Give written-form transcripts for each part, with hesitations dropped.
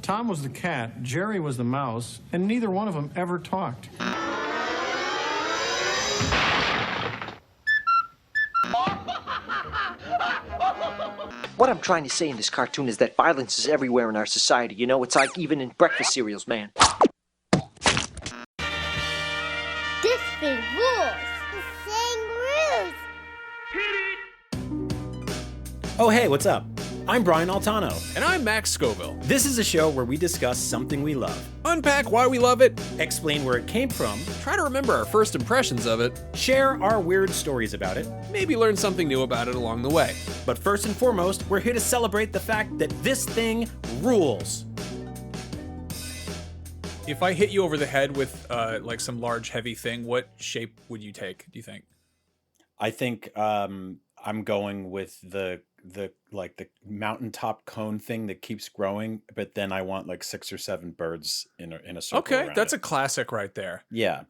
Tom was the cat, Jerry was the mouse, and neither one of them ever talked. What I'm trying to say in this cartoon is that violence is everywhere in our society. You know, it's like even in breakfast cereals, man. This thing rules. This thing rules. Oh, hey, what's up? I'm Brian Altano. And I'm Max Scoville. This is a show where we discuss something we love, Unpack why we love it, explain where it came from, try to remember our first impressions of it, share our weird stories about it, maybe learn something new about it along the way. but first and foremost, we're here to celebrate the fact that this thing rules. If I hit you over the head with like some large heavy thing, what shape would you take, do you think? I think I'm going with the mountaintop cone thing that keeps growing, but then I want like 6 or 7 birds in a circle. Okay, around that's it. a classic right there. Yeah.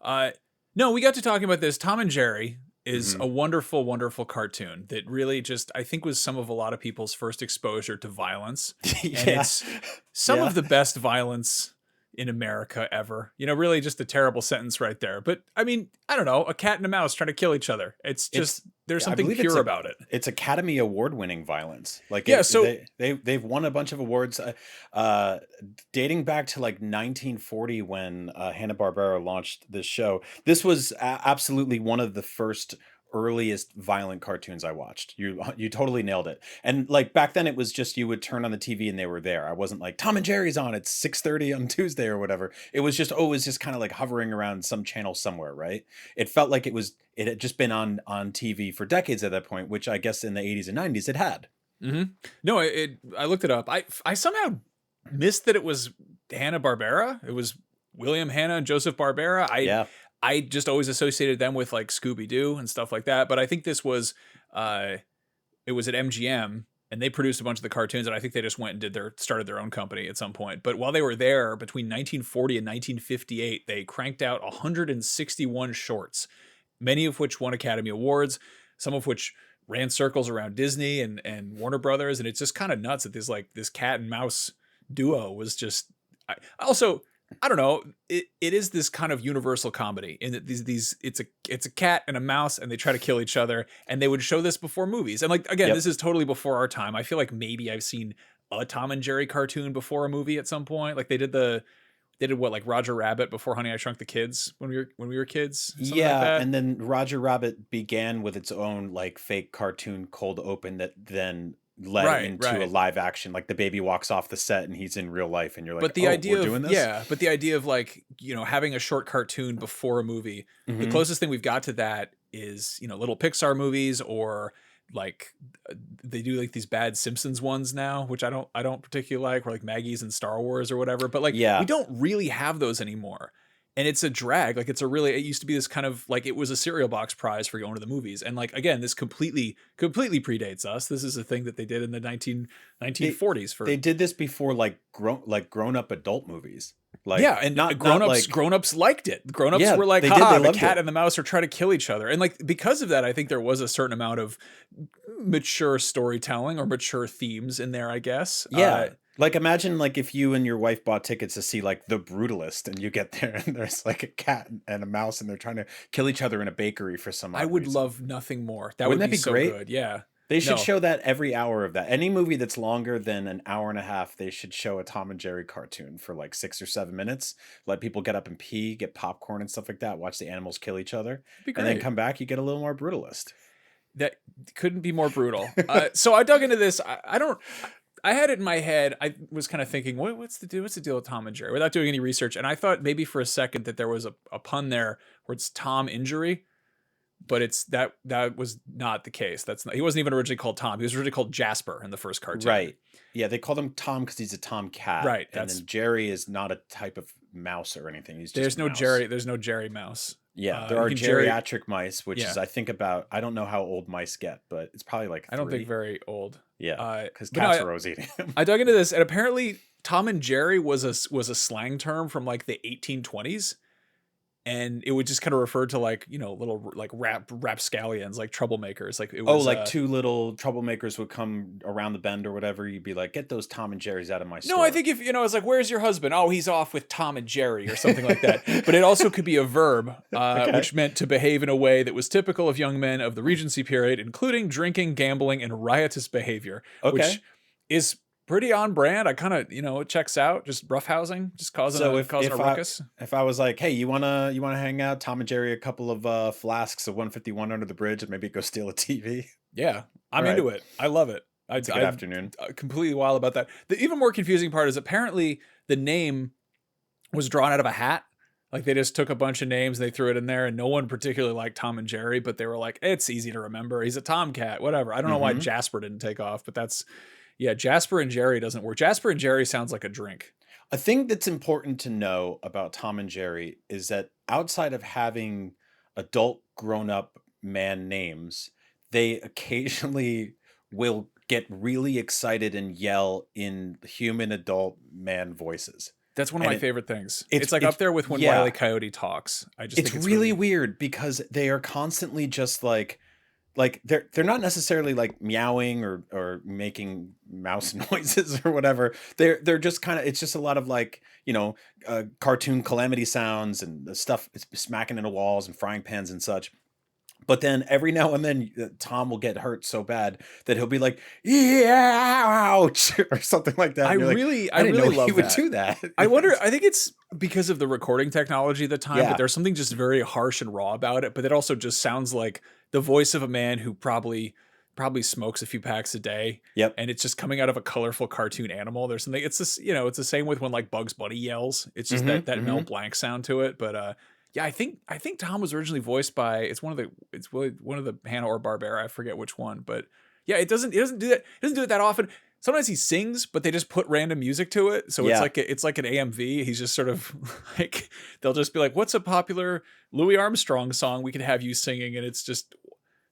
No, we got to talking about this. Tom and Jerry is a wonderful, wonderful cartoon that really just, I think, was some of a lot of people's first exposure to violence. Yeah. And it's some Yeah. of the best violence in America ever. You know, really just a terrible sentence right there. But I mean, I don't know, a cat and a mouse trying to kill each other. It's just, there's I something believe pure about it. It's Academy Award winning violence. Like, Yeah, so- they've won a bunch of awards, dating back to like 1940 when Hanna-Barbera launched this show. This was absolutely one of the first earliest violent cartoons I watched. You totally nailed it. And like back then it was just you would turn on the TV and they were there. I wasn't like Tom and Jerry's on at 6:30 on Tuesday or whatever. It was just always just kind of like hovering around some channel somewhere, right? It felt like it had just been on TV for decades at that point, which I guess in the 80s and 90s it had. Mm-hmm. No, I looked it up. I somehow missed that it was Hanna-Barbera. It was William Hanna and Joseph Barbera. I just always associated them with like Scooby-Doo and stuff like that. But I think this was, it was at MGM and they produced a bunch of the cartoons. And I think they just went and started their own company at some point. But while they were there between 1940 and 1958, they cranked out 161 shorts, many of which won Academy Awards, some of which ran circles around Disney and Warner Brothers. And it's just kind of nuts that this cat and mouse duo was just, I don't know. It is this kind of universal comedy in that it's a cat and a mouse and they try to kill each other, and they would show this before movies. And like, again, This is totally before our time. I feel like maybe I've seen a Tom and Jerry cartoon before a movie at some point. Like they did what, like Roger Rabbit before Honey, I Shrunk the Kids when we were kids. Yeah. Like that. And then Roger Rabbit began with its own like fake cartoon cold open that then led into a live action, like the baby walks off the set and he's in real life and you're like, but the idea we're of doing this? Yeah, but the idea of like, you know, having a short cartoon before a movie, the closest thing we've got to that is, you know, little Pixar movies, or like they do like these bad Simpsons ones now, which I don't particularly like, or like Maggie's and Star Wars or whatever, but like we don't really have those anymore. And it's a drag. Like it used to be this kind of like, it was a cereal box prize for going to the movies. And like, again, this completely predates us. This is a thing that they did in the 1940s. They did this before like grown up adult movies. Like, yeah, and grown-ups liked it. Grown-ups were like, the cat and the mouse are trying to kill each other. And like, because of that, I think there was a certain amount of mature storytelling or mature themes in there, I guess. Yeah. Like imagine like if you and your wife bought tickets to see like The Brutalist and you get there and there's like a cat and a mouse and they're trying to kill each other in a bakery for some I would reason. love nothing more. Wouldn't that be so great? Good. Yeah. They should show that every hour of that. Any movie that's longer than an hour and a half, they should show a Tom and Jerry cartoon for like 6 or 7 minutes. Let people get up and pee, get popcorn and stuff like that. Watch the animals kill each other. And then come back, you get a little more Brutalist. That couldn't be more brutal. So I dug into this. I had it in my head. I was kind of thinking, what's the deal with Tom and Jerry, without doing any research. And I thought maybe for a second that there was a pun there where it's Tom Injury, but it's that was not the case. He wasn't even originally called Tom. He was originally called Jasper in the first cartoon. Right. Yeah, they called him Tom because he's a tomcat. Right. And then Jerry is not a type of mouse or anything. He's just there's no mouse. Jerry. There's no Jerry mouse. Yeah, there are geriatric mice, which is I don't know how old mice get, but it's probably like 3. I don't think very old. Yeah, because cats are always eating them. I dug into this, and apparently Tom and Jerry was a slang term from like the 1820s. and it would just kind of refer to like, you know, little like rapscallions, like troublemakers. Like it Oh, was like two little troublemakers would come around the bend or whatever. You'd be like, get those Tom and Jerry's out of my no, I store. think if, you know, it's like, where's your husband? Oh, he's off with Tom and Jerry or something like that. But it also could be a verb, Okay. which meant to behave in a way that was typical of young men of the Regency period, including drinking, gambling, and riotous behavior, Okay. which is pretty on brand. I kind of, you know, it checks out, just roughhousing, just causing a ruckus. If I was like, hey, you wanna hang out, Tom and Jerry, a couple of flasks of 151 under the bridge, and maybe go steal a TV. Yeah, I'm Right. into it. I love it. It's a good afternoon. Completely wild about that. The even more confusing part is apparently the name was drawn out of a hat. Like they just took a bunch of names, they threw it in there, and no one particularly liked Tom and Jerry, but they were like, it's easy to remember. He's a tomcat, whatever. I don't know why Jasper didn't take off, but that's, yeah, Jasper and Jerry doesn't work. Jasper and Jerry sounds like a drink. A thing that's important to know about Tom and Jerry is that outside of having adult grown-up man names, they occasionally will get really excited and yell in human adult man voices. That's one of And my favorite things. it's- It's like it's- up there with when yeah. Wile E. Coyote talks. I just It's think really weird because they are constantly just like they're not necessarily like meowing or making mouse noises or whatever. They're just kind of, it's just a lot of like, you know, cartoon calamity sounds and the stuff it's smacking into walls and frying pans and such. But then every now and then Tom will get hurt so bad that he'll be like, yeah, ouch, or something like that. I And you're like, really didn't know love he would that. do that. I wonder, I think it's because of the recording technology at the time, Yeah. but there's something just very harsh and raw about it. But it also just sounds like the voice of a man who probably smokes a few packs a day. Yep. And it's just coming out of a colorful cartoon animal. There's something, it's this, you know, it's the same with when like Bugs Bunny yells. It's just that Mel Blanc sound to it. But yeah, I think Tom was originally voiced by, it's one of the Hanna-Barbera, I forget which one, but yeah, it doesn't do that. It doesn't do it that often. Sometimes he sings, but they just put random music to it. So Yeah. it's like an AMV. He's just sort of like, they'll just be like, what's a popular Louis Armstrong song we could have you singing? And it's just,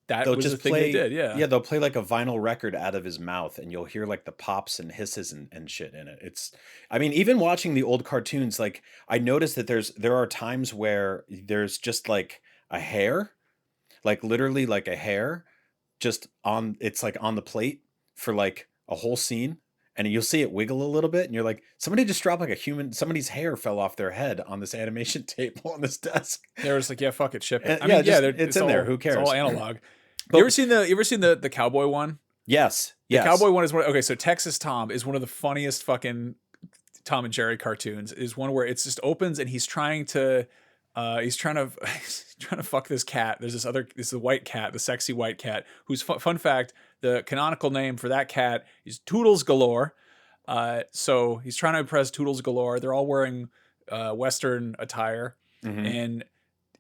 that They'll was just the thing play, they did. Yeah. yeah, they'll play like a vinyl record out of his mouth, and you'll hear like the pops and hisses and shit in it. It's, I mean, even watching the old cartoons, like I noticed that there are times where there's just like a hair, like literally like a hair, just on, it's like on the plate for like a whole scene, and you'll see it wiggle a little bit, and you're like, somebody just dropped like somebody's hair fell off their head on this animation table on this desk. They were just like, yeah, fuck it, ship it. And- yeah, just- they're- it's in there. Who It's cares? all analog. But- You ever seen the cowboy one? Yes, The yes. cowboy one is one. Okay, so Texas Tom is one of the funniest fucking Tom and Jerry cartoons. Is one where it just opens and he's trying to he's trying to fuck this cat. There's this is the white cat, the sexy white cat. Who's fun fact, the canonical name for that cat is Toodles Galore. So he's trying to impress Toodles Galore. They're all wearing Western attire, and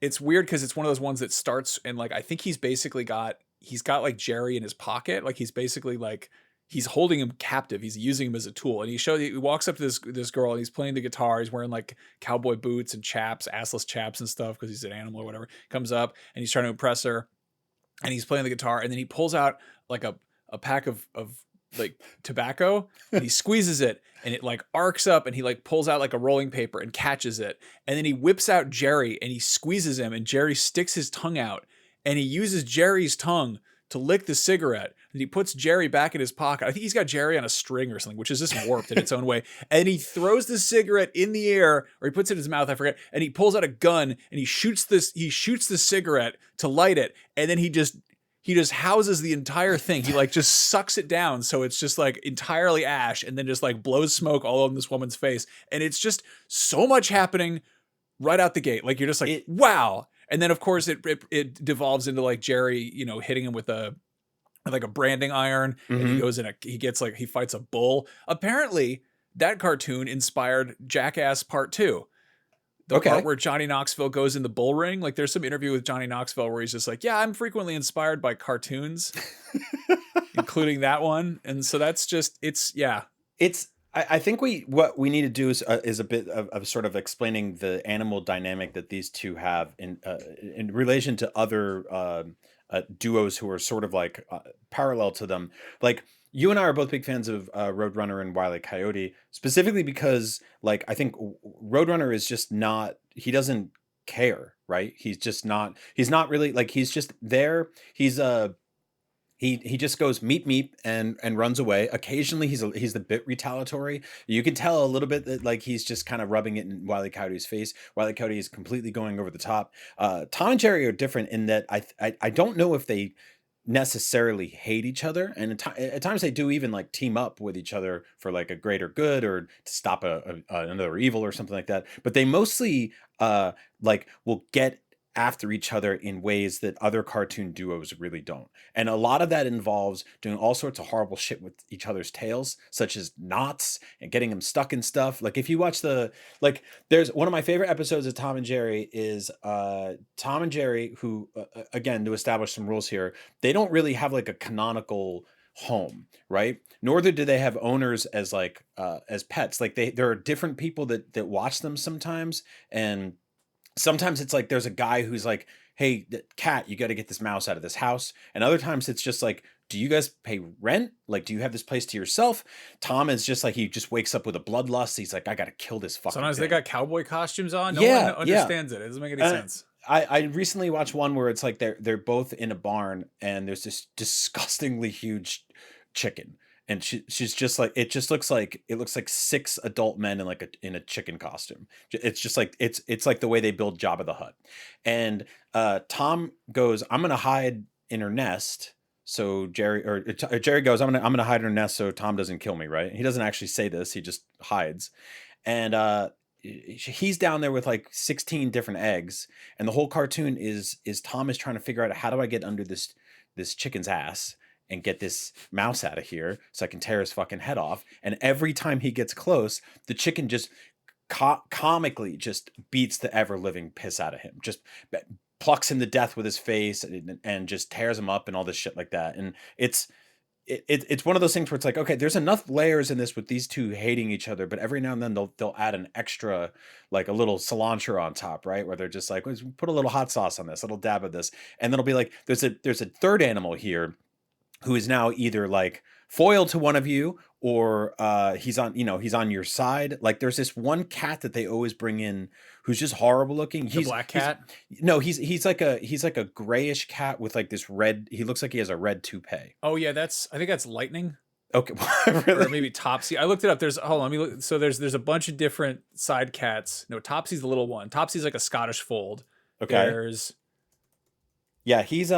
it's weird because it's one of those ones that starts and like I think he's got like Jerry in his pocket, like he's basically like he's holding him captive. He's using him as a tool, and he walks up to this girl and he's playing the guitar. He's wearing like cowboy boots and chaps, assless chaps and stuff because he's an animal or whatever. Comes up and he's trying to impress her, and he's playing the guitar, and then he pulls out like a pack of like tobacco and he squeezes it and it like arcs up and he like pulls out like a rolling paper and catches it, and then he whips out Jerry and he squeezes him, and Jerry sticks his tongue out and he uses Jerry's tongue to lick the cigarette, and he puts Jerry back in his pocket. I think he's got Jerry on a string or something, which is just warped in its own way. And he throws the cigarette in the air, or he puts it in his mouth, I forget. And he pulls out a gun and he shoots the cigarette to light it. And then he just houses the entire thing. He like just sucks it down. So it's just like entirely ash, and then just like blows smoke all over this woman's face. And it's just so much happening right out the gate. Like you're just like, wow. And then of course it devolves into like Jerry, you know, hitting him with a branding iron, and he goes in he fights a bull. Apparently that cartoon inspired Jackass Part 2. The part where Johnny Knoxville goes in the bull ring. Like there's some interview with Johnny Knoxville where he's just like, yeah, I'm frequently inspired by cartoons, including that one. And so that's just, I think what we need to do is a bit of sort of explaining the animal dynamic that these two have in relation to other duos who are sort of like parallel to them. Like you and I are both big fans of Roadrunner and Wile E. Coyote, specifically because like I think Roadrunner is just not, he doesn't care, right? He's not really like, he's just there. He just goes meep meep and runs away. Occasionally he's a bit retaliatory. You can tell a little bit that like he's just kind of rubbing it in Wile E. Coyote's face. Wile E. Coyote is completely going over the top. Tom and Jerry are different in that I don't know if they necessarily hate each other, and at times they do even like team up with each other for like a greater good or to stop another evil or something like that. But they mostly like will get after each other in ways that other cartoon duos really don't. And a lot of that involves doing all sorts of horrible shit with each other's tails, such as knots and getting them stuck in stuff. Like if you watch there's one of my favorite episodes of Tom and Jerry is Tom and Jerry, who again, to establish some rules here, they don't really have like a canonical home, right? Nor do they have owners as like as pets. Like there are different people that watch them sometimes, and sometimes it's like there's a guy who's like, hey, cat, you got to get this mouse out of this house. And other times it's just like, do you guys pay rent? Like, do you have this place to yourself? Tom is just like, he just wakes up with a bloodlust. He's like, I got to kill this fucking Sometimes thing. they got cowboy costumes on. No one understands it. It doesn't make any sense. I recently watched one where it's like they're both in a barn and there's this disgustingly huge chicken. And she's just like, it looks like 6 adult men in a chicken costume. It's just like, it's like the way they build Jabba the Hutt. And Tom goes, I'm gonna hide in her nest. So Jerry goes, I'm gonna hide in her nest so Tom doesn't kill me, right? He doesn't actually say this, he just hides. And he's down there with like 16 different eggs, and the whole cartoon is Tom is trying to figure out, how do I get under this chicken's ass and get this mouse out of here so I can tear his fucking head off. And every time he gets close, the chicken just comically just beats the ever-living piss out of him. Just plucks him to death with his face and just tears him up and all this shit like that. And it's one of those things where it's like, okay, there's enough layers in this with these two hating each other, but every now and then they'll add an extra, like a little cilantro on top, right? Where they're just like, let's put a little hot sauce on this, a little dab of this. And then it'll be like, there's a third animal here who is now either like foil to one of you, or he's on your side. Like there's this one cat that they always bring in who's just horrible looking. He's black cat. He's like a grayish cat with like this red. He looks like he has a red toupee. Oh yeah, I think that's Lightning. Okay, really? Or maybe Topsy. I looked it up. Hold on, let me look. So there's a bunch of different side cats. No, Topsy's the little one. Topsy's like a Scottish fold. Okay. Yeah, he's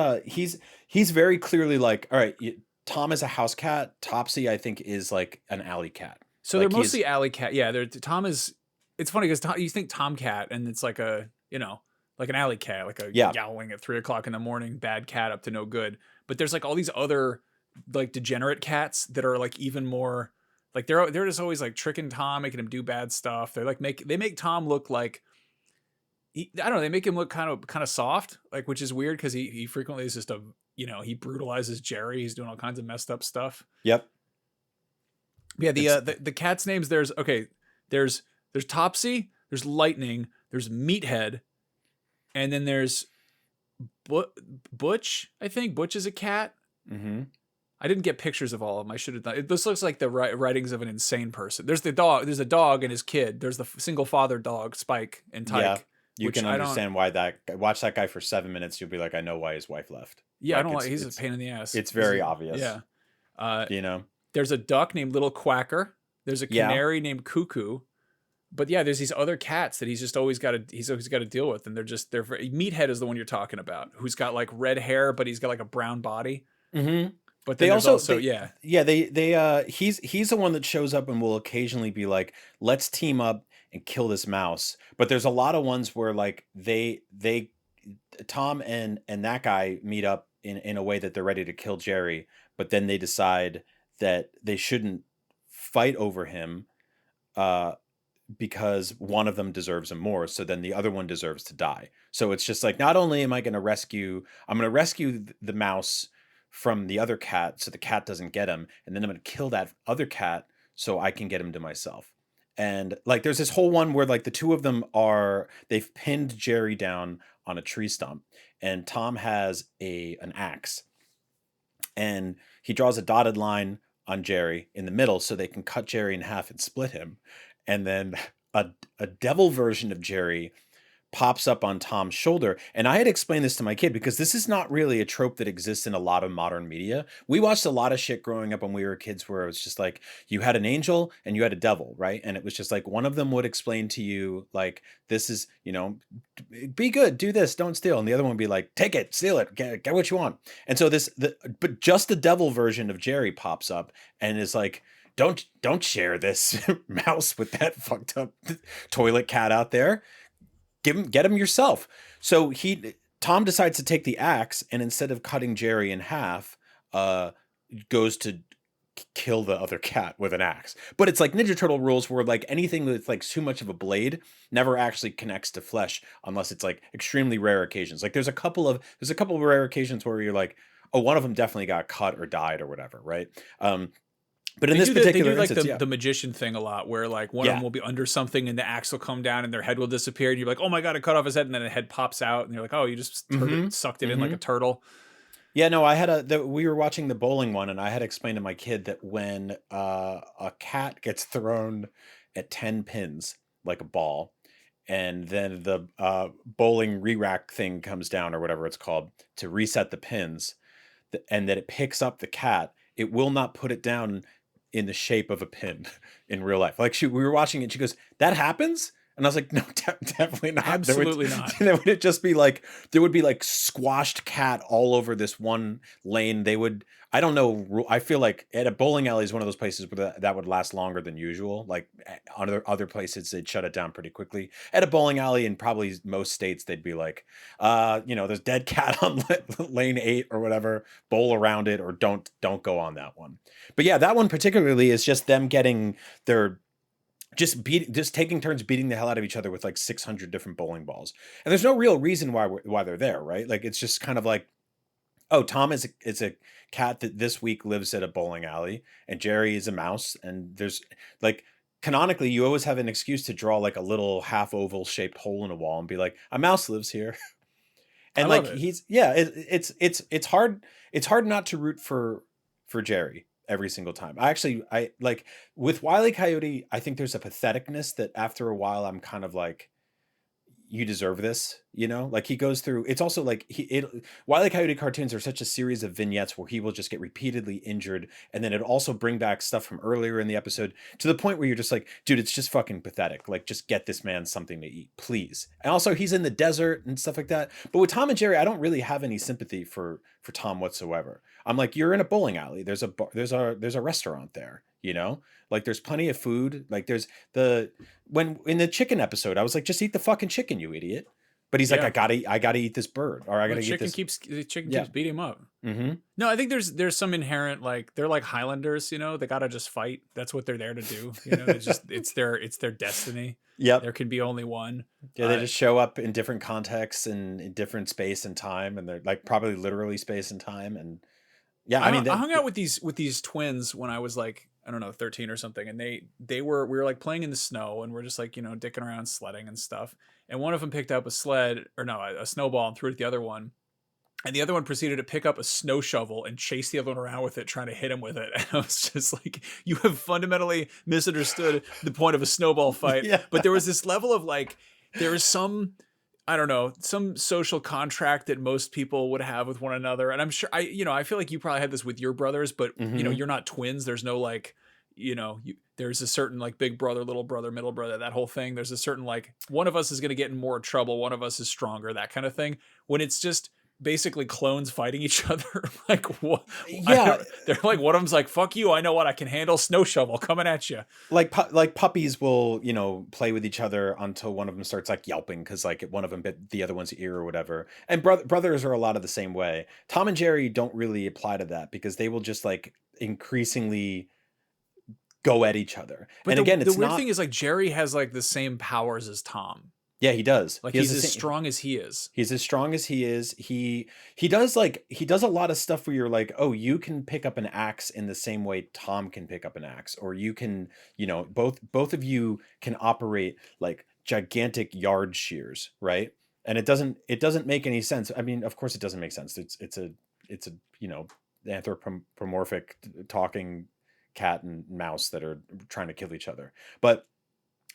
very clearly like, all right, Tom is a house cat. Topsy, I think, is like an alley cat. So like they're mostly alley cat. Yeah, Tom is. It's funny because you think Tomcat, and it's like a like an alley cat, like a yowling at 3 o'clock in the morning, bad cat up to no good. But there's like all these other like degenerate cats that are like even more like they're just always like tricking Tom, making him do bad stuff. They're like they make Tom look like. I don't know. They make him look kind of soft, like, which is weird because he frequently is just he brutalizes Jerry. He's doing all kinds of messed up stuff. Yep. Yeah. The cat's names. There's Topsy. There's Lightning. There's Meathead, and then there's Butch. I think Butch is a cat. Mm-hmm. I didn't get pictures of all of them. I should have done. This looks like the writings of an insane person. There's the dog. There's a dog and his kid. There's the single father dog, Spike and Tyke. Yeah. You can understand why watch that guy for 7 minutes. You'll be like, I know why his wife left. Yeah, I don't like. He's a pain in the ass. It's very obvious. Yeah. There's a duck named Little Quacker. There's a canary named Cuckoo. But yeah, there's these other cats that he's always got to deal with, and they're Meathead is the one you're talking about, who's got like red hair, but he's got like a brown body. Mm-hmm. But he's the one that shows up and will occasionally be like, let's team up and kill this mouse. But there's a lot of ones where like Tom and that guy meet up in a way that they're ready to kill Jerry, but then they decide that they shouldn't fight over him because one of them deserves him more, so then the other one deserves to die. So it's just like, not only am I going to rescue the mouse from the other cat so the cat doesn't get him, and then I'm going to kill that other cat so I can get him to myself. And like there's this whole one where like the two of them they've pinned Jerry down on a tree stump, and Tom has an axe, and he draws a dotted line on Jerry in the middle so they can cut Jerry in half and split him. And then a devil version of Jerry pops up on Tom's shoulder. And I had explained this to my kid because this is not really a trope that exists in a lot of modern media. We watched a lot of shit growing up when we were kids where it was just like you had an angel and you had a devil, right? And it was just like one of them would explain to you like, this is, be good, do this, don't steal. And the other one would be like, take it, steal it, get what you want. And so but just the devil version of Jerry pops up and is like, don't share this mouse with that fucked up toilet cat out there. Get him yourself. So Tom decides to take the axe and instead of cutting Jerry in half, goes to kill the other cat with an axe. But it's like Ninja Turtle rules where like anything that's like too much of a blade never actually connects to flesh unless it's like extremely rare occasions. Like there's a couple of rare occasions where you're like, oh, one of them definitely got cut or died or whatever, right? But in this particular instance, the magician thing a lot, where like one of them will be under something and the axe will come down and their head will disappear, and you're like, oh my god, it cut off his head, and then the head pops out, and you're like, oh, you just sucked it in like a turtle. Yeah, no, I had we were watching the bowling one, and I had explained to my kid that when a cat gets thrown at 10 pins like a ball, and then the bowling re-rack thing comes down or whatever it's called to reset the pins, and that it picks up the cat, it will not put it down in the shape of a pin in real life. Like we were watching it, she goes, that happens? And I was like, no, definitely not. Absolutely not. There would just be like, there would be like squashed cat all over this one lane. They would, I don't know. I feel like at a bowling alley is one of those places where that would last longer than usual. Like other places, they'd shut it down pretty quickly. At a bowling alley in probably most states, they'd be like, there's dead cat on lane 8 or whatever, bowl around it or don't go on that one. But yeah, that one particularly is just them getting their, just taking turns beating the hell out of each other with like 600 different bowling balls. And there's no real reason why they're there, right? Like it's just kind of like, oh, Tom is a cat that this week lives at a bowling alley, and Jerry is a mouse. And there's like, canonically, you always have an excuse to draw like a little half oval shaped hole in a wall and be like, a mouse lives here. And like it's hard not to root for Jerry every single time. I like with Wile E. Coyote, I think there's a patheticness that after a while I'm kind of like, you deserve this, like he goes through, it's also like Wile E. Coyote cartoons are such a series of vignettes where he will just get repeatedly injured, and then it also bring back stuff from earlier in the episode to the point where you're just like, dude, it's just fucking pathetic. Like, just get this man something to eat, please. And also he's in the desert and stuff like that. But with Tom and Jerry, I don't really have any sympathy for Tom whatsoever. I'm like, you're in a bowling alley. There's a restaurant there, like there's plenty of food. Like when in the chicken episode, I was like, just eat the fucking chicken, you idiot. But he's like, I gotta eat this bird, or I gotta eat this. The chicken keeps beating him up. Mm-hmm. No, I think there's some inherent, like, they're like Highlanders, they gotta just fight. That's what they're there to do. It's their destiny. Yeah, there can be only one. Yeah, they just show up in different contexts and in different space and time, and they're like probably literally space and time. And yeah, I hung out with these twins when I was like, I don't know, 13 or something. And we were like playing in the snow, and we're just like, dicking around sledding and stuff. And one of them picked up a snowball and threw it at the other one. And the other one proceeded to pick up a snow shovel and chase the other one around with it, trying to hit him with it. And I was just like, you have fundamentally misunderstood the point of a snowball fight. Yeah. But there was this level of like, there is some, I don't know, some social contract that most people would have with one another. And I'm sure I feel like you probably had this with your brothers, but you're not twins. There's no like, there's a certain like big brother, little brother, middle brother, that whole thing. There's a certain like, one of us is going to get in more trouble. One of us is stronger, that kind of thing. When it's just basically clones fighting each other. Like, what? Yeah. They're like, one of them's like, fuck you, I know what I can handle, snow shovel coming at you. Like puppies will, play with each other until one of them starts like yelping because like one of them bit the other one's ear or whatever. And brothers are a lot of the same way. Tom and Jerry don't really apply to that because they will just like increasingly go at each other. But the weird thing is like Jerry has like the same powers as Tom. Yeah, he does. Like he's as strong as he is. He's as strong as he is. He does a lot of stuff where you're like, oh, you can pick up an axe in the same way Tom can pick up an axe, or you can, both of you can operate like gigantic yard shears, right? And it doesn't make any sense. I mean, of course it doesn't make sense. It's a anthropomorphic talking cat and mouse that are trying to kill each other. But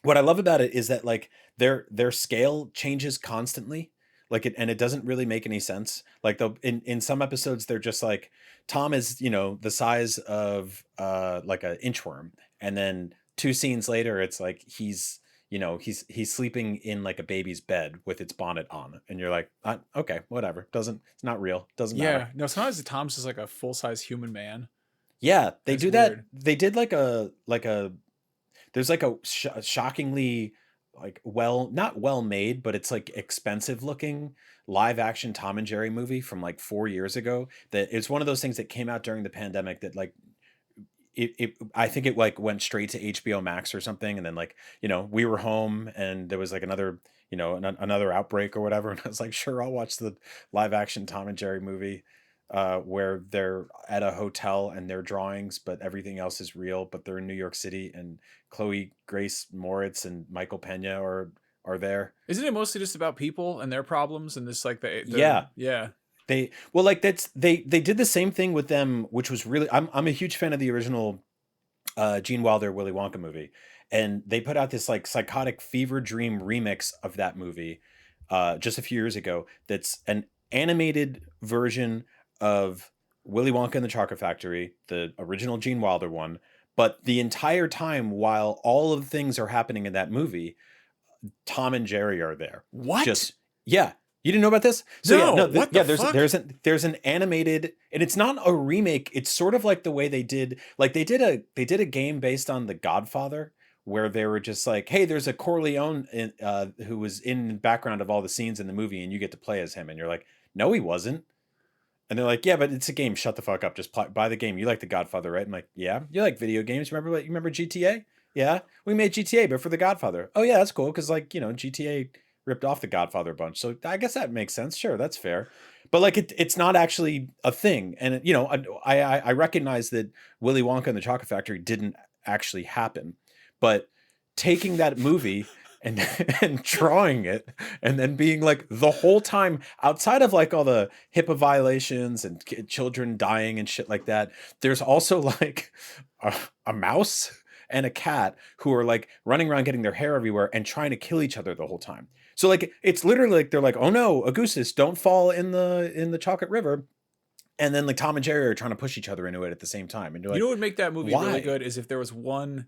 what I love about it is that like their scale changes constantly. Like it doesn't really make any sense. Like they'll in some episodes they're just like Tom is, the size of like an inchworm. And then 2 scenes later it's like he's sleeping in like a baby's bed with its bonnet on. And you're like, okay, whatever. It's not real. Doesn't matter. No, sometimes the Tom's just like a full-size human man. Yeah, they That's do that. weird. They did like a there's like a shockingly like not well made, but it's like expensive looking live action Tom and Jerry movie from like 4 years ago. That it's one of those things that came out during the pandemic that like I think it like went straight to HBO Max or something, and then like we were home and there was like another another outbreak or whatever, and I was like, sure, I'll watch the live action Tom and Jerry movie where they're at a hotel and they're drawings, but everything else is real. But they're in New York City, and Chloe Grace Moritz and Michael Pena are there. Isn't it mostly just about people and their problems and this like Yeah. They did the same thing with them, which was really I'm a huge fan of the original Gene Wilder Willy Wonka movie, and they put out this like psychotic fever dream remix of that movie just a few years ago. That's an animated version of Willy Wonka and the Chocolate Factory, the original Gene Wilder one. But the entire time while all of the things are happening in that movie, Tom and Jerry are there. What? Yeah. You didn't know about this? No, what the fuck? There's an animated, and it's not a remake. It's sort of like the way they did a game based on The Godfather, where they were just like, hey, there's a Corleone who was in the background of all the scenes in the movie, and you get to play as him. And you're like, no, he wasn't. And they're like, yeah, but it's a game. Shut the fuck up. Just buy the game. You like The Godfather, right? I'm like, yeah. You like video games. You remember GTA? Yeah, we made GTA, but for The Godfather. Oh yeah, that's cool because GTA ripped off The Godfather a bunch. So I guess that makes sense. Sure, that's fair. But like it's not actually a thing. And I recognize that Willy Wonka and the Chocolate Factory didn't actually happen. But taking that movie and drawing it and then being like the whole time, outside of like all the HIPAA violations and children dying and shit like that, there's also like a mouse and a cat who are like running around getting their hair everywhere and trying to kill each other the whole time. So like it's literally like they're like, oh no, Augustus, don't fall in the chocolate river. And then like Tom and Jerry are trying to push each other into it at the same time. And you're like, what would make that movie why? really good is if there was one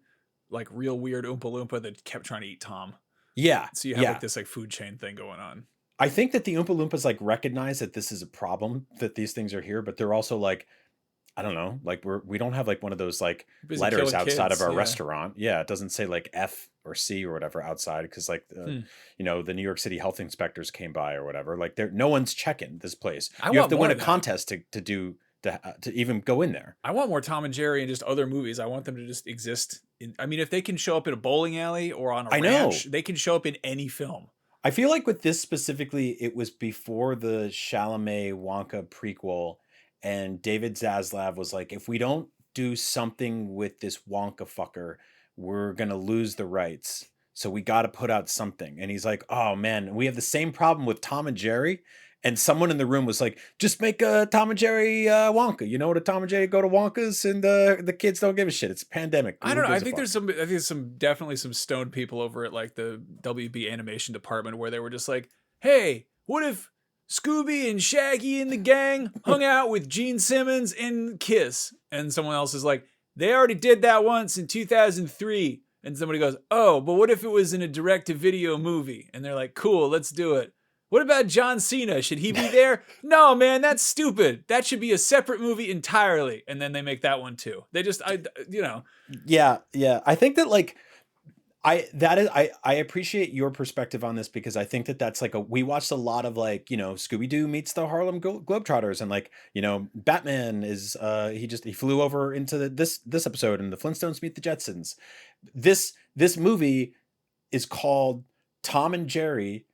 like real weird Oompa Loompa that kept trying to eat Tom. Yeah. So you have like this like food chain thing going on. I think that the Oompa Loompas like recognize that this is a problem, that these things are here, but they're also like, I don't know, like we don't have like one of those like Busy letters killing outside kids, of our yeah. restaurant. Yeah, it doesn't say like F or C or whatever outside because like the New York City health inspectors came by or whatever. Like no one's checking this place. You have to win a contest to even go in there. I want more Tom and Jerry and just other movies. I want them to just exist. I mean, if they can show up in a bowling alley or on a ranch, they can show up in any film. I feel like with this specifically, it was before the Chalamet Wonka prequel. And David Zaslav was like, if we don't do something with this Wonka fucker, we're going to lose the rights. So we got to put out something. And he's like, oh man, we have the same problem with Tom and Jerry. And someone in the room was like, just make a Tom and Jerry Wonka. You know what, a Tom and Jerry go to Wonkas and the kids don't give a shit. It's a pandemic. I don't know. I think there's definitely some stoned people over at like the WB animation department where they were just like, hey, what if Scooby and Shaggy and the gang hung out with Gene Simmons and Kiss? And someone else is like, they already did that once in 2003. And somebody goes, oh, but what if it was in a direct-to-video movie? And they're like, cool, let's do it. What about John Cena? Should he be there? No, man, that's stupid. That should be a separate movie entirely. And then they make that one too. They just, Yeah. I think that like, I appreciate your perspective on this because I think that that's like we watched a lot of like, Scooby-Doo meets the Harlem Globetrotters, and like, Batman is, he flew over into this episode, and the Flintstones meet the Jetsons. This movie is called Tom and Jerry,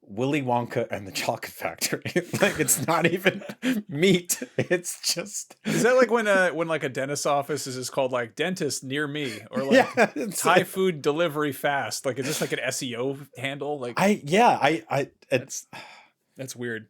Willy Wonka and the Chocolate Factory. Like it's not even meat. It's just. Is that like when like a dentist's office is just called like dentist near me or like Thai food delivery fast? Like is this like an SEO handle? Like that's weird.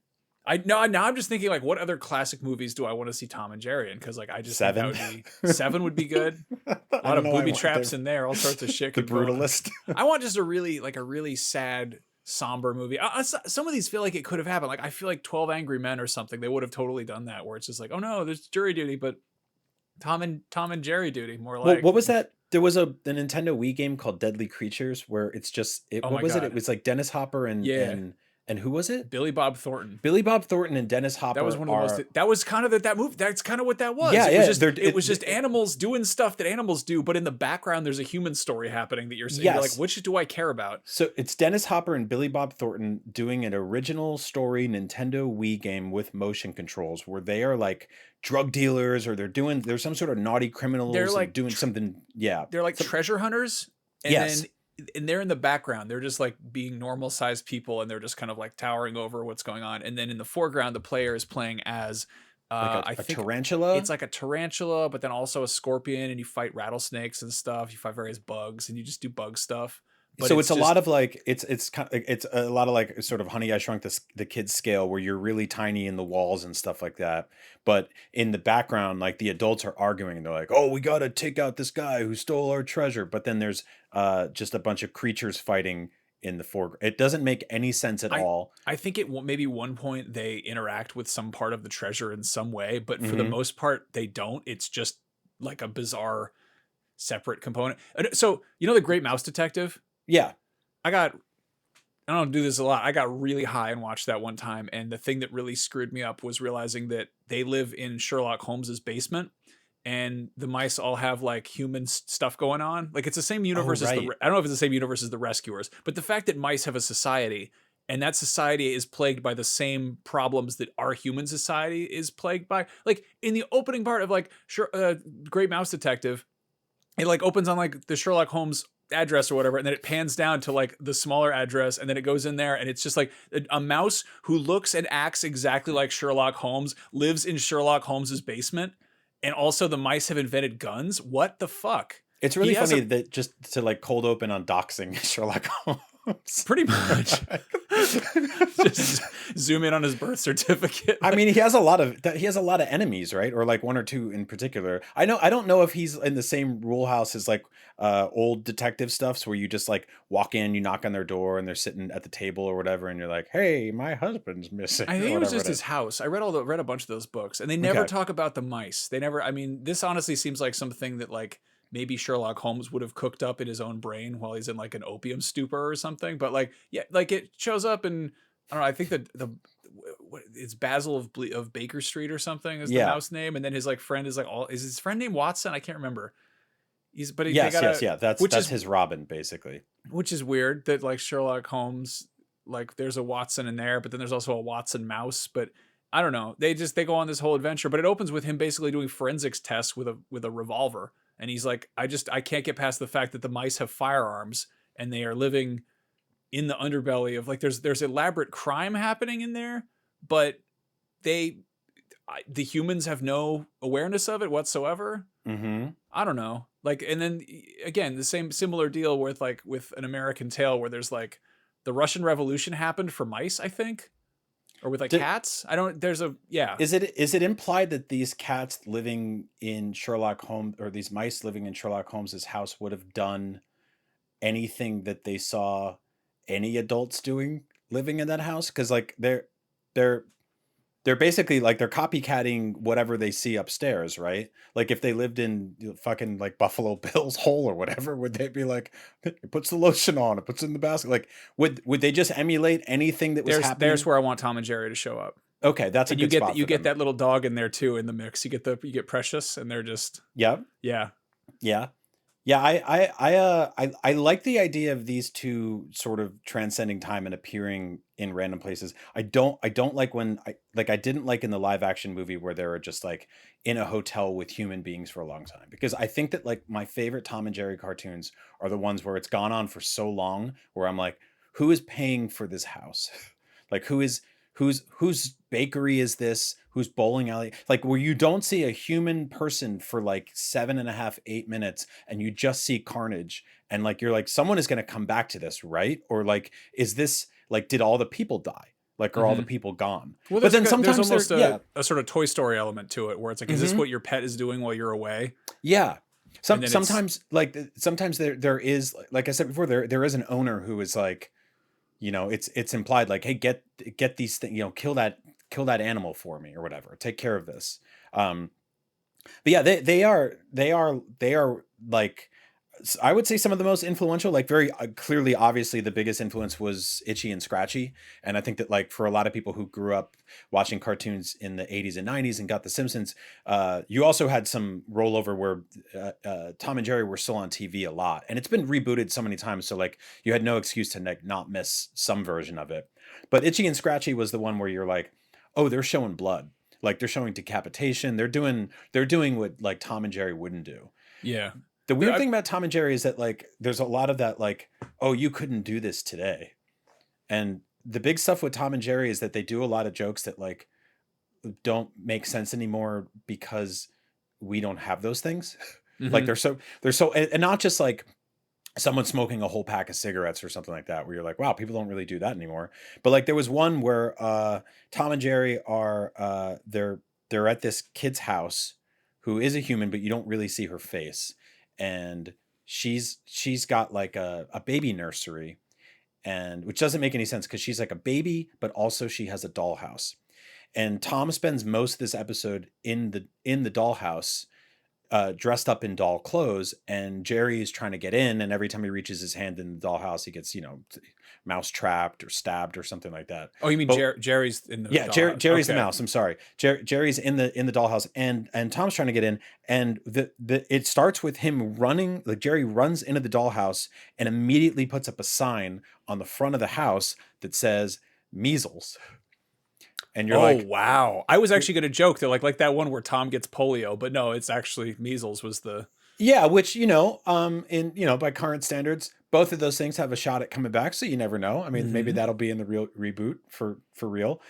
Now I'm just thinking like, what other classic movies do I want to see Tom and Jerry in? Because like I just think that Seven. would be Seven would be good. A I lot don't of know. I booby want traps the, in there, all sorts of shit. the Could go on. Brutalist. I want just a really sad, somber movie. Some of these feel like it could have happened. Like I feel like 12 Angry Men or something. They would have totally done that, where it's just like, oh no, there's jury duty, but Tom and Jerry duty, more Well, like. what was that? There was the Nintendo Wii game called Deadly Creatures where it's just Oh what my was it? God. It was like Dennis Hopper and Yeah. and who was it? Billy Bob Thornton. Billy Bob Thornton and Dennis Hopper. That was one of the most. That was kind of that movie. That's kind of what that was. Yeah, it yeah. Was just, it was just animals doing stuff that animals do, but in the background, there's a human story happening that you're seeing. You're like, which do I care about? So it's Dennis Hopper and Billy Bob Thornton doing an original story Nintendo Wii game with motion controls, where they are like drug dealers or there's some sort of naughty criminals. They're like doing something. Yeah, they're like treasure hunters. And yes. then and they're in the background. They're just like being normal sized people, and they're just kind of like towering over what's going on. And then in the foreground, the player is playing as like I think tarantula. It's like a tarantula, but then also a scorpion, and you fight rattlesnakes and stuff. You fight various bugs, and you just do bug stuff. But so it's a lot of like it's a lot of like sort of Honey I Shrunk the Kids scale, where you're really tiny in the walls and stuff like that. But in the background, like the adults are arguing and they're like, "Oh, we got to take out this guy who stole our treasure." But then there's just a bunch of creatures fighting in the foreground. It doesn't make any sense at all. I think maybe one point they interact with some part of the treasure in some way, but for the most part they don't. It's just like a bizarre separate component. So you know the Great Mouse Detective? Yeah. I don't do this a lot. I got really high and watched that one time. And the thing that really screwed me up was realizing that they live in Sherlock Holmes's basement, and the mice all have like human stuff going on. Like it's the same universe as I don't know if it's the same universe as the Rescuers, but the fact that mice have a society, and that society is plagued by the same problems that our human society is plagued by. Like in the opening part of like Great Mouse Detective, it like opens on like the Sherlock Holmes address or whatever, and then it pans down to like the smaller address, and then it goes in there, and it's just like a mouse who looks and acts exactly like Sherlock Holmes lives in Sherlock Holmes's basement, and also the mice have invented guns. What the fuck? It's really funny that just to like cold open on doxing Sherlock Holmes. Pretty much. Just zoom in on his birth certificate. I mean, he has a lot of enemies, right? Or like one or two in particular. I don't know if he's in the same rule house as like old detective stuffs where you just like walk in, you knock on their door, and they're sitting at the table or whatever, and you're like, "Hey, my husband's missing." I think it was just his house. I read a bunch of those books, and they never talk about the mice. They never. I mean, this honestly seems like something that like maybe Sherlock Holmes would have cooked up in his own brain while he's in like an opium stupor or something. But like, yeah, like it shows up in, I don't know. I think that it's Basil of Baker Street or something is the mouse name, and then his like friend is like is his friend named Watson? I can't remember. Yes. That's his Robin basically. Which is weird that like Sherlock Holmes, like there's a Watson in there, but then there's also a Watson mouse. But I don't know. They go on this whole adventure, but it opens with him basically doing forensics tests with a revolver. And he's like, I can't get past the fact that the mice have firearms and they are living in the underbelly of like, there's elaborate crime happening in there, but the humans have no awareness of it whatsoever. Mm-hmm. I don't know. Like, and then again, the similar deal with an American Tale where there's like the Russian Revolution happened for mice, I think. Or with like cats? Is it implied that these cats living in Sherlock Holmes, or these mice living in Sherlock Holmes's house, would have done anything that they saw any adults doing living in that house? Because like they're basically like they're copycatting whatever they see upstairs, right? Like if they lived in fucking like Buffalo Bill's hole or whatever, would they be like, it puts the lotion on, it puts it in the basket? Like would they just emulate anything that was happening? There's where I want Tom and Jerry to show up. Okay, that's a good spot. You get that little dog in there too in the mix. You get Precious, and they're just yeah. I like the idea of these two sort of transcending time and appearing in random places. I don't like when I didn't like in the live action movie where they were just like in a hotel with human beings for a long time, because I think that like my favorite Tom and Jerry cartoons are the ones where it's gone on for so long where I'm like, who is paying for this house? Like whose bakery is this? Whose bowling alley? Like where you don't see a human person for like 7.5, 8 minutes, and you just see carnage, and like you're like, someone is going to come back to this, right? Or like, is this like, did all the people die? Like, are all the people gone? Well, But then there's sometimes almost yeah. a sort of Toy Story element to it, where it's like, is this what your pet is doing while you're away? Yeah. And then Sometimes like sometimes there is, like I said before, there is an owner who is like, you know, it's implied like, hey, get these things, you know, kill that animal for me or whatever. Take care of this. But yeah, they are like, I would say some of the most influential, like very clearly, obviously the biggest influence was Itchy and Scratchy. And I think that like for a lot of people who grew up watching cartoons in the 80s and 90s and got the Simpsons, you also had some rollover where Tom and Jerry were still on TV a lot, and it's been rebooted so many times. So like you had no excuse to like not miss some version of it. But Itchy and Scratchy was the one where you're like, oh, they're showing blood. Like they're showing decapitation. They're doing what like Tom and Jerry wouldn't do. Yeah. The weird thing about Tom and Jerry is that like there's a lot of that like, oh, you couldn't do this today. And the big stuff with Tom and Jerry is that they do a lot of jokes that like don't make sense anymore because we don't have those things. Like they're so and not just like someone smoking a whole pack of cigarettes or something like that, where you're like, wow, people don't really do that anymore. But like there was one where Tom and Jerry are they're at this kid's house who is a human, but you don't really see her face. And she's got like a baby nursery, and which doesn't make any sense because she's like a baby, but also she has a dollhouse. And Tom spends most of this episode in the dollhouse, dressed up in doll clothes, and Jerry is trying to get in, and every time he reaches his hand in the dollhouse, he gets, you know, mouse trapped or stabbed or something like that. Oh, you mean Jerry's in the dollhouse. Jerry's the mouse. I'm sorry, Jerry's in the dollhouse, and Tom's trying to get in, and it starts with him running. Like Jerry runs into the dollhouse and immediately puts up a sign on the front of the house that says measles. And you're like, wow. I was actually going to joke that like that one where Tom gets polio, but no, it's actually measles was the. Yeah, which, you know, in, you know, by current standards, both of those things have a shot at coming back. So you never know. I mean, maybe that'll be in the real reboot for real.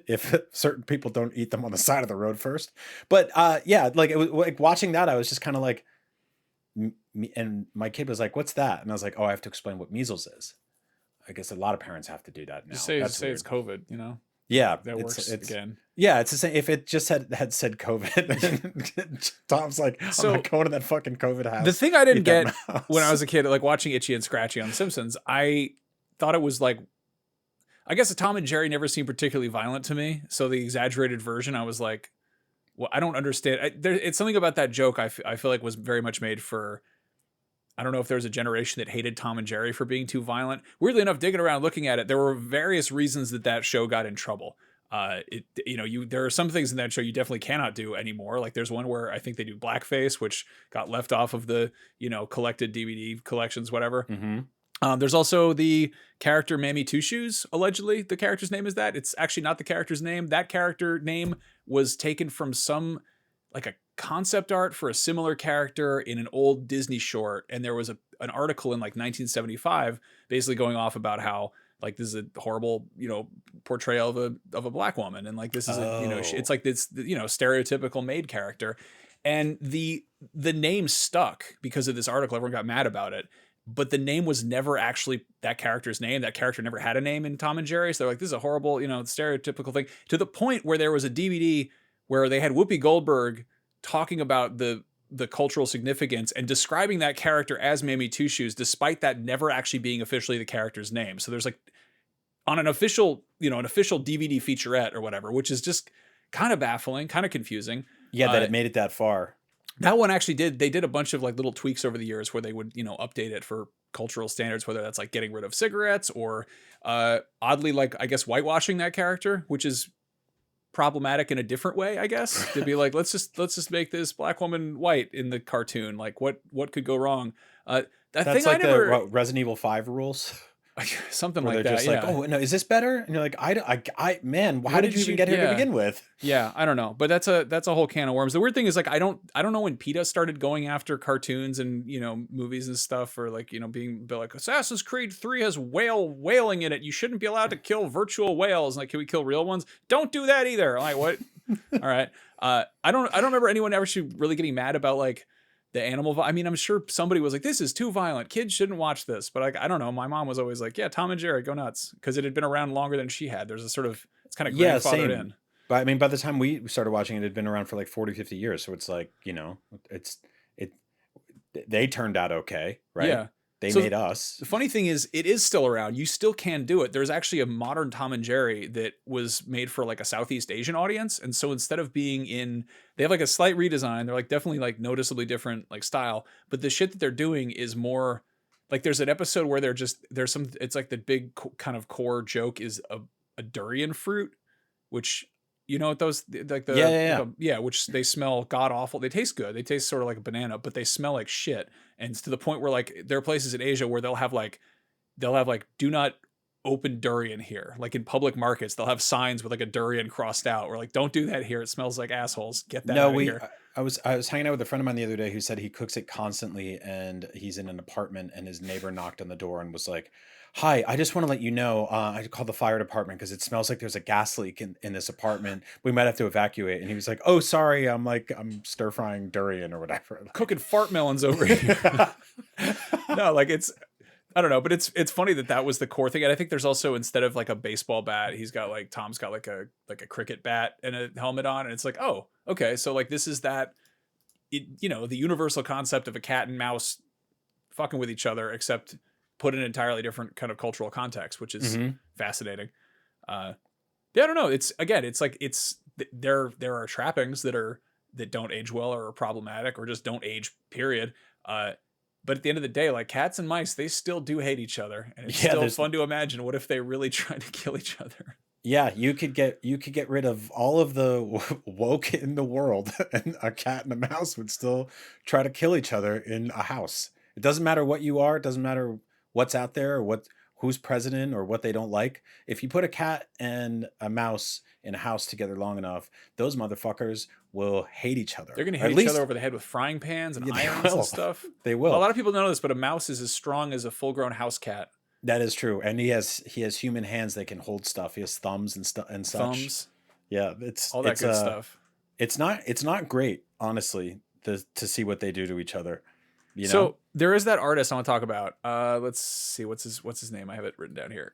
If certain people don't eat them on the side of the road first. But yeah, like it was like watching that, I was just kind of like, and my kid was like, what's that? And I was like, oh, I have to explain what measles is. I guess a lot of parents have to do that now. Just say it's COVID, you know? Yeah, that works again. Yeah, it's the same. If it just had said COVID, Tom's like, I'm not going to that fucking COVID house. The thing I didn't get when I was a kid, like watching Itchy and Scratchy on The Simpsons, I thought it was like, I guess Tom and Jerry never seemed particularly violent to me. So the exaggerated version, I was like, well, I don't understand. It's something about that joke I feel like was very much made for. I don't know if there was a generation that hated Tom and Jerry for being too violent. Weirdly enough, digging around looking at it, there were various reasons that show got in trouble. There are some things in that show you definitely cannot do anymore. Like there's one where I think they do blackface, which got left off of the, you know, collected DVD collections, whatever. There's also the character Mammy Two Shoes. Allegedly, the character's name is that. It's actually not the character's name. That character name was taken from some like a concept art for a similar character in an old Disney short. And there was an article in like 1975 basically going off about how like this is a horrible, you know, portrayal of a black woman. And like, this is a, you know, it's like this, you know, stereotypical maid character. And the name stuck because of this article. Everyone got mad about it, but the name was never actually that character's name. That character never had a name in Tom and Jerry. So they're like, this is a horrible, you know, stereotypical thing, to the point where there was a DVD where they had Whoopi Goldberg talking about the cultural significance and describing that character as Mammy Two Shoes, despite that never actually being officially the character's name. So there's like on an official DVD featurette or whatever, which is just kind of baffling, kind of confusing. Yeah, that it made it that far. That one actually they did a bunch of like little tweaks over the years where they would, you know, update it for cultural standards, whether that's like getting rid of cigarettes or oddly, like, I guess, whitewashing that character, which is problematic in a different way, I guess, to be like, let's just make this black woman white in the cartoon. Like what could go wrong? That's like the Resident Evil 5 rules. Something where like they're that. Just yeah. like, oh no, is this better? And you're like, man, how did you even get here to begin with? Yeah, I don't know, but that's a whole can of worms. The weird thing is like I don't know when PETA started going after cartoons and, you know, movies and stuff, or like, you know, being like Assassin's Creed 3 has whaling in it. You shouldn't be allowed to kill virtual whales. Like, can we kill real ones? Don't do that either. I'm like, what? All right. I don't remember anyone ever really getting mad about like the animal. I mean, I'm sure somebody was like, "This is too violent. Kids shouldn't watch this." But I don't know. My mom was always like, "Yeah, Tom and Jerry, go nuts," because it had been around longer than she had. There's a sort of it's kind of Yeah, grandfathered same. in. But I mean, by the time we started watching it, it had been around for like 40, 50 years. So it's like, it's it they turned out okay, right? Yeah. They So made us. the funny thing is, it is still around. You still can do it. There's actually a modern Tom and Jerry that was made for like a Southeast Asian audience. And so instead of being they have like a slight redesign. They're like definitely like noticeably different like style. But the shit that they're doing is more like there's an episode where it's like the big kind of core joke is a durian fruit, which you know what those like the Yeah. which they smell god awful. They taste good. They taste sort of like a banana, but they smell like shit. And it's to the point where like there are places in Asia where they'll have like do not open durian here. Like in public markets, they'll have signs with like a durian crossed out or like don't do that here. It smells like assholes. Get that No, out of here. I was hanging out with a friend of mine the other day who said he cooks it constantly, and he's in an apartment, and his neighbor knocked on the door and was like, "Hi, I just want to let you know, I called the fire department because it smells like there's a gas leak in this apartment. We might have to evacuate." And he was like, "Oh, sorry, I'm stir frying durian or whatever." Cooking fart melons over here. No, like I don't know, but it's funny that was the core thing. And I think there's also, instead of like a baseball bat, Tom's got like a cricket bat and a helmet on, and it's like, oh, okay, so like this is the universal concept of a cat and mouse fucking with each other, except put in an entirely different kind of cultural context, which is fascinating. Yeah, I don't know. There are trappings that don't age well or are problematic or just don't age, period. But at the end of the day, like cats and mice, they still do hate each other, and it's still fun to imagine what if they really tried to kill each other. Yeah, you could get rid of all of the woke in the world, and a cat and a mouse would still try to kill each other in a house. It doesn't matter what you are. It doesn't matter what's out there or who's president or what they don't like. If you put a cat and a mouse in a house together long enough, those motherfuckers will hate each other. They're going to hit each other over the head with frying pans and irons and stuff. They will. A lot of people don't know this, but a mouse is as strong as a full-grown house cat. That is true, and he has human hands that can hold stuff. He has thumbs and such. Thumbs. Yeah, it's all that good stuff. It's not great, honestly, to see what they do to each other. So there is that artist I want to talk about. Let's see, what's his name? I have it written down here.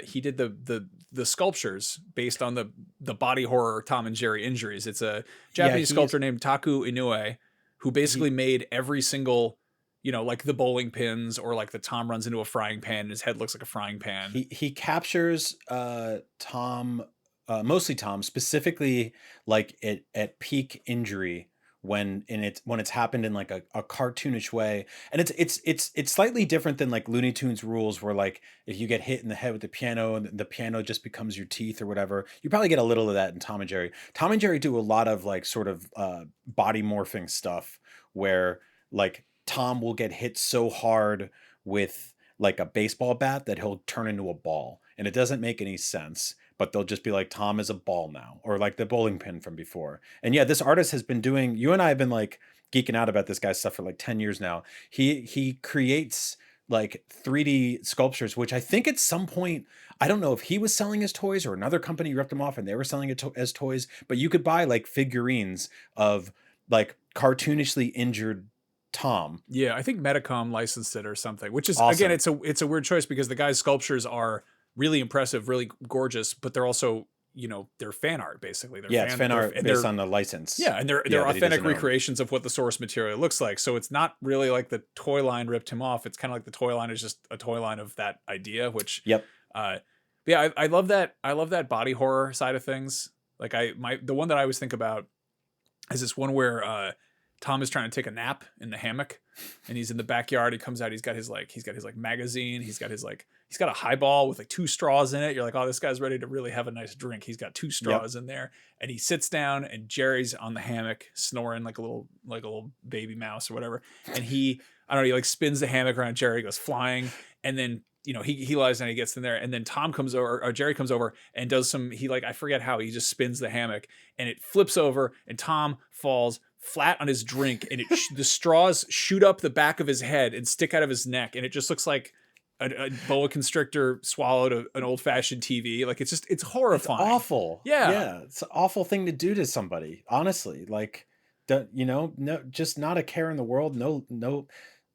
He did the sculptures based on the body horror Tom and Jerry injuries. It's a Japanese sculptor named Taku Inoue, who basically made every single, like the bowling pins, or like the Tom runs into a frying pan and his head looks like a frying pan. He captures Tom, mostly Tom, specifically like at peak injury when it's happened in like a cartoonish way. And it's slightly different than like Looney Tunes rules, where like if you get hit in the head with the piano and the piano just becomes your teeth or whatever. You probably get a little of that in Tom and Jerry. Tom and Jerry do a lot of like sort of body morphing stuff where like Tom will get hit so hard with like a baseball bat that he'll turn into a ball, and it doesn't make any sense. But they'll just be like, Tom is a ball now, or like the bowling pin from before. And yeah, this artist has been doing, you and I have been like geeking out about this guy's stuff for like 10 years now. He creates like 3D sculptures, which I think at some point, I don't know if he was selling his toys or another company ripped them off and they were selling it as toys, but you could buy like figurines of like cartoonishly injured Tom. Yeah, I think Metacom licensed it or something, which is awesome. Again, it's a weird choice because the guy's sculptures are really impressive, really gorgeous, but they're also, they're fan art basically. It's fan art based on the license. Yeah, and they're authentic recreations of what the source material looks like. So it's not really like the toy line ripped him off. It's kind of like the toy line is just a toy line of that idea, which yeah, I love that. I love that body horror side of things. Like the one that I always think about is this one where Tom is trying to take a nap in the hammock, and he's in the backyard. He comes out. He's got his magazine. He's got a highball with like 2 straws in it. You're like, oh, this guy's ready to really have a nice drink. He's got 2 straws in there, and he sits down, and Jerry's on the hammock snoring like a little baby mouse or whatever. And he like spins the hammock around. Jerry goes flying, and then he lies down. He gets in there, and then Tom comes over, or Jerry comes over, and does some. I forget how he just spins the hammock, and it flips over, and Tom falls flat on his drink, and the straws shoot up the back of his head and stick out of his neck, and it just looks like a boa constrictor swallowed an old-fashioned TV. Like it's horrifying. It's awful. Yeah, it's an awful thing to do to somebody, honestly. Like No, just not a care in the world. No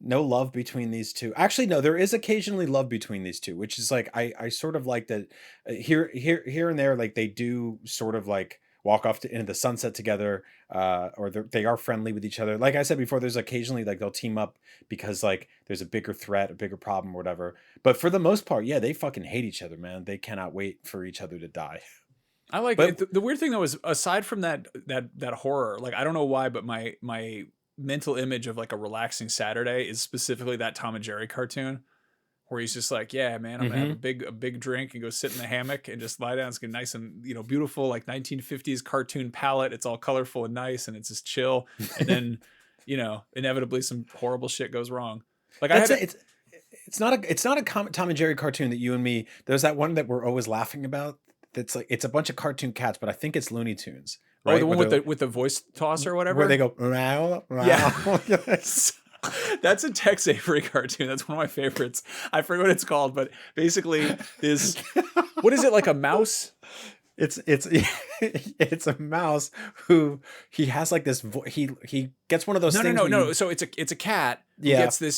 love between these two. Actually, no, there is occasionally love between these two, which is like I sort of like that here and there, like they do sort of like walk off into the sunset together, or they are friendly with each other. Like I said before, there's occasionally like they'll team up because like there's a bigger threat, a bigger problem, or whatever. But for the most part, yeah, they fucking hate each other, man. They cannot wait for each other to die. I like But it. The weird thing though is, aside from that horror, like I don't know why, but my mental image of like a relaxing Saturday is specifically that Tom and Jerry cartoon where he's just like, yeah, man, I'm gonna have a big drink and go sit in the hammock and just lie down. It's gonna be nice and, beautiful, like 1950s cartoon palette. It's all colorful and nice and it's just chill. And then, inevitably some horrible shit goes wrong. Like it's not a Tom and Jerry cartoon that you and me, there's that one that we're always laughing about. That's like, it's a bunch of cartoon cats, but I think it's Looney Tunes. Right? Oh, the one with the voice toss or whatever? Where they go, row, row. Yeah. That's a Tex Avery cartoon. That's one of my favorites. I forget what it's called, but basically this, what is it, like a mouse? It's a mouse who he has like this he gets one of those things. No. So it's a cat who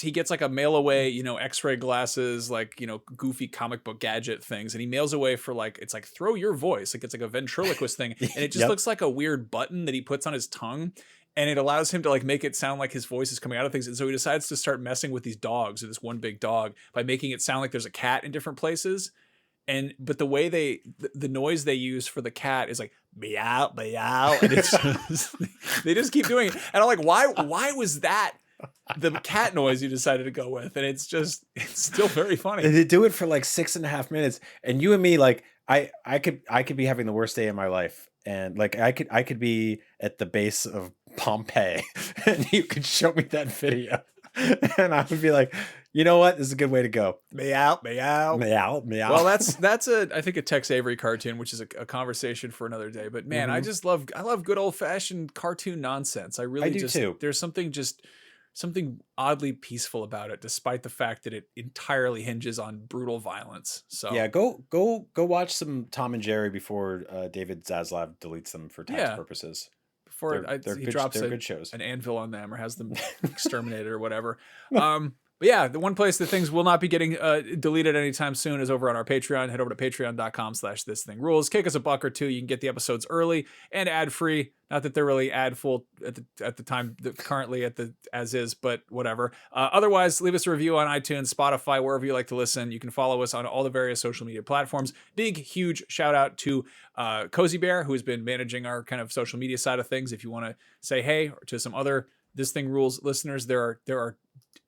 he gets like a mail away, X-ray glasses, like, goofy comic book gadget things, and he mails away for like, it's like throw your voice, like it's like a ventriloquist thing, and it just looks like a weird button that he puts on his tongue. And it allows him to like make it sound like his voice is coming out of things. And so he decides to start messing with these dogs, or this one big dog, by making it sound like there's a cat in different places. But the way the noise they use for the cat is like meow, meow. And it's just, they just keep doing it. And I'm like, why was that the cat noise you decided to go with? And it's still very funny. And they do it for like 6.5 minutes. And you and me, like, I could be having the worst day of my life. And like I could be at the base of Pompeii and you could show me that video and I would be like, you know what, this is a good way to go. Meow, meow, meow, meow. Well, that's I think a Tex Avery cartoon, which is a conversation for another day. But man, I love good old fashioned cartoon nonsense. I do too. There's something oddly peaceful about it, despite the fact that it entirely hinges on brutal violence. So yeah, go watch some Tom and Jerry before David Zaslav deletes them for tax purposes. Before he drops good shows. An anvil on them or has them exterminated or whatever. But yeah, the one place that things will not be getting deleted anytime soon is over on our Patreon. Head over to patreon.com/thisthingrules. Kick us $1 or $2. You can get the episodes early and ad-free. Not that they're really ad-full at the time, currently as is, but whatever. Otherwise, leave us a review on iTunes, Spotify, wherever you like to listen. You can follow us on all the various social media platforms. Big, huge shout out to Cozy Bear, who has been managing our kind of social media side of things. If you want to say hey to some other This Thing Rules listeners, there are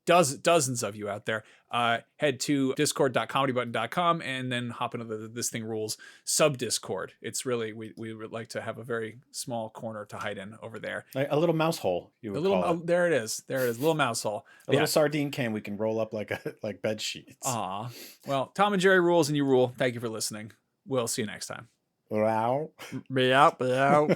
dozens of you out there. Head to discord.comedybutton.com and then hop into the This Thing Rules sub Discord. It's really, we would like to have a very small corner to hide in over there. Like a little mouse hole, you would call it. There it is, little mouse hole. Little sardine can we can roll up like bed sheets. Aw. Well, Tom and Jerry rules and you rule. Thank you for listening. We'll see you next time. Meow. Meow, meow.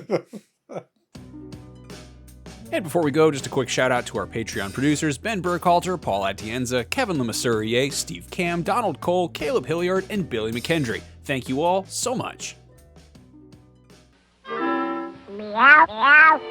And before we go, just a quick shout out to our Patreon producers, Ben Burkhalter, Paul Atienza, Kevin Lemasurier, Steve Cam, Donald Cole, Caleb Hilliard, and Billy McKendry. Thank you all so much. Meow, meow.